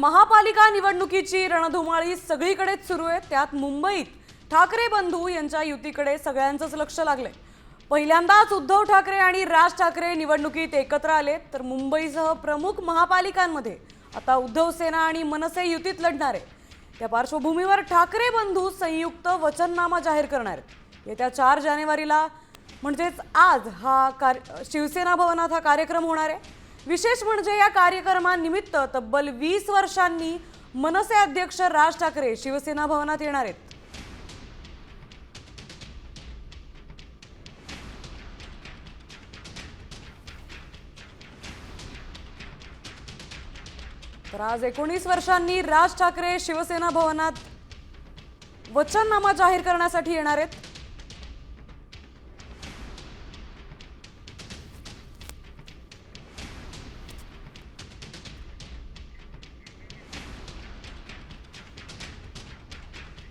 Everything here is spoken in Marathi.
महापालिका निवडणुकीची रणधुमाळी सगळीकडेच सुरू आहे। त्यात मुंबईत ठाकरे बंधू यांच्या युतीकडे सगळ्यांचंच लक्ष लागलंय। पहिल्यांदाच उद्धव ठाकरे आणि राज ठाकरे निवडणुकीत एकत्र आले, तर मुंबईसह प्रमुख महापालिकांमध्ये आता उद्धव सेना आणि मनसे युतीत लढणार आहे। त्या पार्श्वभूमीवर ठाकरे बंधू संयुक्त वचननामा जाहीर करणार आहेत। येत्या 4 जानेवारीला म्हणजेच आज शिवसेना भवनात हा कार्यक्रम होणार आहे। विशेष म्हणजे या कार्यक्रमानिमित्त तब्बल 20 वर्षांनी मनसे अध्यक्ष राज ठाकरे शिवसेना भवनात येणार आहेत। तर आज 19 वर्षांनी राज ठाकरे शिवसेना भवनात वचननामा जाहीर करण्यासाठी येणार आहेत।